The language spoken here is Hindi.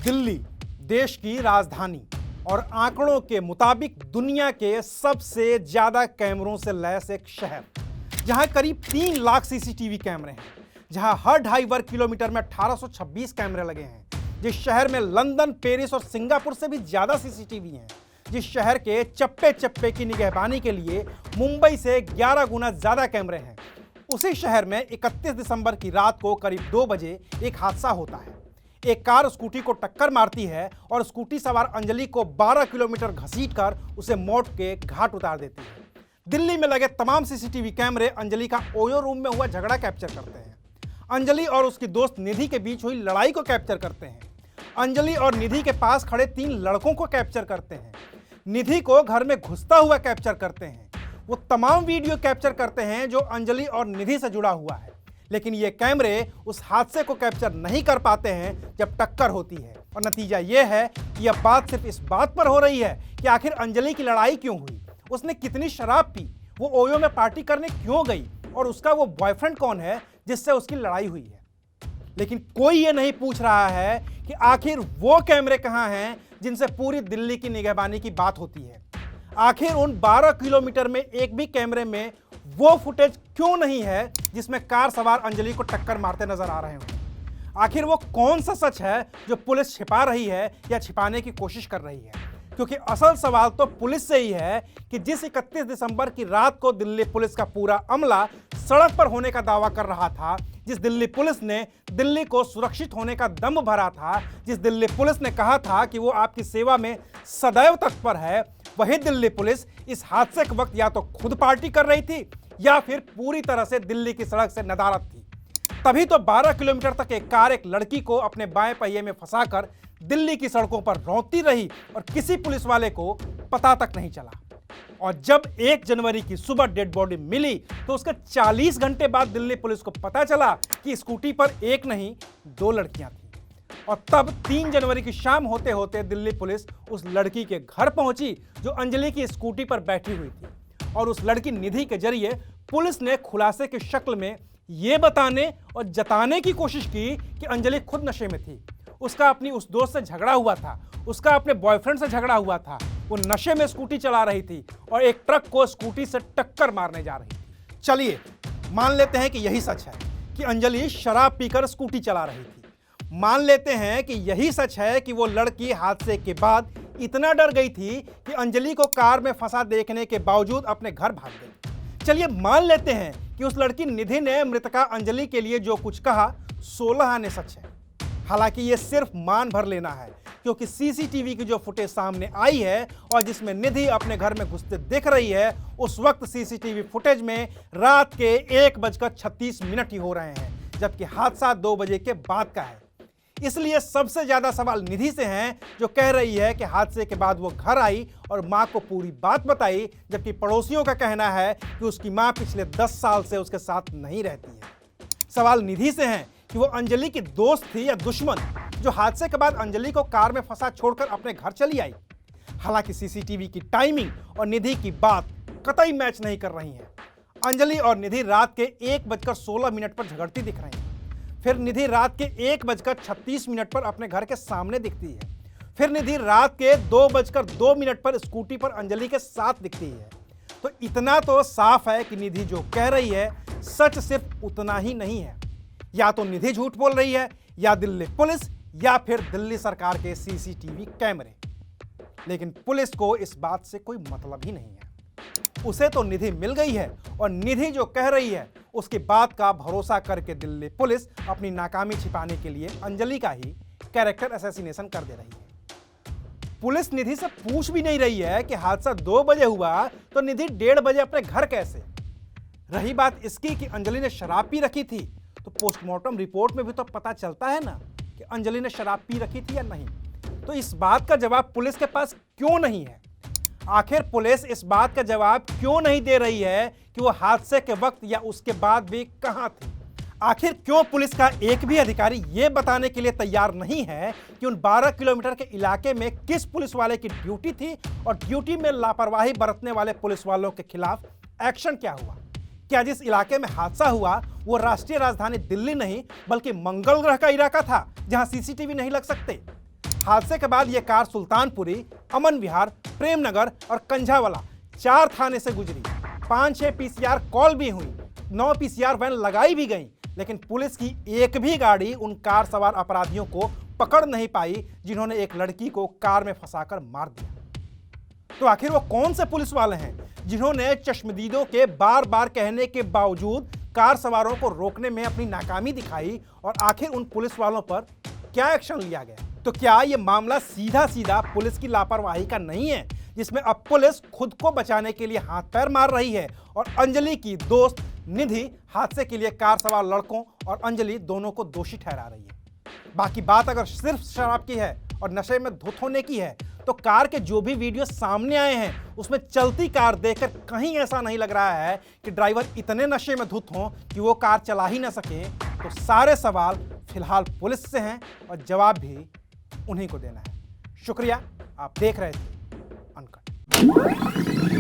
दिल्ली देश की राजधानी और आंकड़ों के मुताबिक दुनिया के सबसे ज्यादा कैमरों से लैस एक शहर, जहां करीब 3 लाख सीसीटीवी कैमरे हैं, जहां हर 2.5 वर्ग किलोमीटर में 1826 कैमरे लगे हैं, जिस शहर में लंदन, पेरिस और सिंगापुर से भी ज्यादा सीसीटीवी हैं, जिस शहर के चप्पे चप्पे की निगहबानी के लिए मुंबई से 11 गुना ज्यादा कैमरे हैं, उसी शहर में 31 दिसंबर की रात को करीब 2 बजे एक हादसा होता है। एक कार स्कूटी को टक्कर मारती है और स्कूटी सवार अंजलि को 12 किलोमीटर घसीटकर उसे मौत के घाट उतार देती है। दिल्ली में लगे तमाम सीसीटीवी कैमरे अंजलि का ओयो रूम में हुआ झगड़ा कैप्चर करते हैं। अंजलि और उसकी दोस्त निधि के बीच हुई लड़ाई को कैप्चर करते हैं। अंजलि और निधि के पास खड़े 3 लड़कों को कैप्चर करते हैं। निधि को घर में घुसता हुआ कैप्चर करते हैं। वो तमाम वीडियो कैप्चर करते हैं जो अंजलि और निधि से जुड़ा हुआ है, लेकिन ये कैमरे उस हादसे को कैप्चर नहीं कर पाते हैं जब टक्कर होती है। और नतीजा ये है कि अब बात सिर्फ इस बात पर हो रही है कि आखिर अंजलि की लड़ाई क्यों हुई, उसने कितनी शराब पी, वो ओयो में पार्टी करने क्यों गई और उसका वो बॉयफ्रेंड कौन है जिससे उसकी लड़ाई हुई है। लेकिन कोई ये नहीं पूछ रहा है कि आखिर वो कैमरे कहां हैं जिनसे पूरी दिल्ली की निगहबानी की बात होती है। आखिर उन 12 किलोमीटर में एक भी कैमरे में वो फुटेज क्यों नहीं है जिसमें कार सवार अंजलि को टक्कर मारते नजर आ रहे हो। आखिर वो कौन सा सच है जो पुलिस छिपा रही है या छिपाने की कोशिश कर रही है, क्योंकि असल सवाल तो पुलिस से ही है कि जिस 31 दिसंबर की रात को दिल्ली पुलिस का पूरा अमला सड़क पर होने का दावा कर रहा था, जिस दिल्ली पुलिस ने दिल्ली को सुरक्षित होने का दम भरा था, जिस दिल्ली पुलिस ने कहा था कि वो आपकी सेवा में सदैव तत्पर है, वही दिल्ली पुलिस इस हादसे के वक्त या तो खुद पार्टी कर रही थी या फिर पूरी तरह से दिल्ली की सड़क से नदारद थी। तभी तो 12 किलोमीटर तक एक कार एक लड़की को अपने बाएं पहिए में फंसाकर दिल्ली की सड़कों पर रौंदती रही और किसी पुलिस वाले को पता तक नहीं चला। और जब 1 जनवरी की सुबह डेड बॉडी मिली तो उसके 40 घंटे बाद दिल्ली पुलिस को पता चला कि स्कूटी पर एक नहीं 2 लड़कियां थीं। और तब 3 जनवरी की शाम होते होते दिल्ली पुलिस उस लड़की के घर पहुंची जो अंजलि की स्कूटी पर बैठी हुई थी। और उस लड़की निधि के जरिए पुलिस ने खुलासे की शक्ल में यह बताने और जताने की कोशिश की कि अंजलि खुद नशे में थी, उसका अपनी उस दोस्त से झगड़ा हुआ था, उसका अपने बॉयफ्रेंड से झगड़ा हुआ था, वो नशे में स्कूटी चला रही थी और एक ट्रक को स्कूटी से टक्कर मारने जा रही थी। चलिए मान लेते हैं कि यही सच है कि अंजलि शराब पीकर स्कूटी चला रही थी। मान लेते हैं कि यही सच है कि वो लड़की हादसे के बाद इतना डर गई थी कि अंजलि को कार में फंसा देखने के बावजूद अपने घर भाग गई। चलिए मान लेते हैं कि उस लड़की निधि ने मृतका अंजलि के लिए जो कुछ कहा 16 आने सच है। हालांकि ये सिर्फ मान भर लेना है, क्योंकि सीसीटीवी की जो फुटेज सामने आई है और जिसमें निधि अपने घर में घुसते दिख रही है, उस वक्त सीसीटीवी फुटेज में रात के 1:36 ही हो रहे हैं, जबकि हादसा 2 बजे के बाद का है। इसलिए सबसे ज्यादा सवाल निधि से हैं, जो कह रही है कि हादसे के बाद वो घर आई और मां को पूरी बात बताई, जबकि पड़ोसियों का कहना है कि उसकी मां पिछले 10 साल से उसके साथ नहीं रहती है। सवाल निधि से हैं कि वो अंजलि की दोस्त थी या दुश्मन, जो हादसे के बाद अंजलि को कार में फंसा छोड़कर अपने घर चली आई। हालांकि सीसीटीवी की टाइमिंग और निधि की बात कतई मैच नहीं कर रही है। अंजलि और निधि रात के 1:16 पर झगड़ती दिख रही है। फिर निधि रात के 1:36 पर अपने घर के सामने दिखती है। फिर निधि रात के 2:02 पर स्कूटी पर अंजलि के साथ दिखती है। तो इतना तो साफ है कि निधि जो कह रही है सच सिर्फ उतना ही नहीं है। या तो निधि झूठ बोल रही है, या दिल्ली पुलिस, या फिर दिल्ली सरकार के सीसीटीवी कैमरे। लेकिन पुलिस को इस बात से कोई मतलब ही नहीं है। उसे तो निधि मिल गई है और निधि जो कह रही है उसकी बात का भरोसा करके दिल्ली पुलिस अपनी नाकामी छिपाने के लिए अंजलि का ही कैरेक्टर असैसिनेशन कर दे रही है। पुलिस निधि से पूछ भी नहीं रही है कि हादसा 2 बजे हुआ तो निधि 1:30 बजे अपने घर कैसे। रही बात इसकी कि अंजलि ने शराब पी रखी थी, तो पोस्टमार्टम रिपोर्ट में भी तो पता चलता है ना कि अंजलि ने शराब पी रखी थी या नहीं। तो इस बात का जवाब पुलिस के पास क्यों नहीं है? आखिर पुलिस इस बात का जवाब क्यों नहीं दे रही है कि वो हादसे के वक्त या उसके बाद भी कहां थी? आखिर क्यों पुलिस का एक भी अधिकारी ये बताने के लिए तैयार नहीं है कि उन 12 किलोमीटर के इलाके में किस पुलिस वाले की ड्यूटी थी और ड्यूटी में लापरवाही बरतने वाले पुलिस वालों के खिलाफ एक्शन क्या हुआ? क्या जिस इलाके में हादसा हुआ वो राष्ट्रीय राजधानी दिल्ली नहीं बल्कि मंगल ग्रह का इलाका था जहां सीसीटीवी नहीं लग सकते? हादसे के बाद यह कार सुल्तानपुरी, अमन विहार, प्रेमनगर और कंझावाला 4 थाने से गुजरी। 5-6 पीसीआर कॉल भी हुई, 9 पीसीआर वैन लगाई भी गई, लेकिन पुलिस की एक भी गाड़ी उन कार सवार अपराधियों को पकड़ नहीं पाई जिन्होंने एक लड़की को कार में फंसाकर मार दिया। तो आखिर वो कौन से पुलिस वाले हैं जिन्होंने चश्मदीदों के बार बार कहने के बावजूद कार सवारों को रोकने में अपनी नाकामी दिखाई, और आखिर उन पुलिस वालों पर क्या एक्शन लिया गया? तो क्या यह मामला सीधा सीधा पुलिस की लापरवाही का नहीं है, जिसमें अब पुलिस खुद को बचाने के लिए हाथ पैर मार रही है और अंजलि की दोस्त निधि हादसे के लिए कार सवार लड़कों और अंजलि दोनों को दोषी ठहरा रही है? बाकी बात अगर सिर्फ शराब की है और नशे में धुत होने की है, तो कार के जो भी वीडियो सामने आए हैं उसमें चलती कार देखकर कहीं ऐसा नहीं लग रहा है कि ड्राइवर इतने नशे में धुत हों कि वो कार चला ही ना सके। तो सारे सवाल फिलहाल पुलिस से हैं और जवाब भी उन्हीं को देना है। शुक्रिया, आप देख रहे थे अनकट।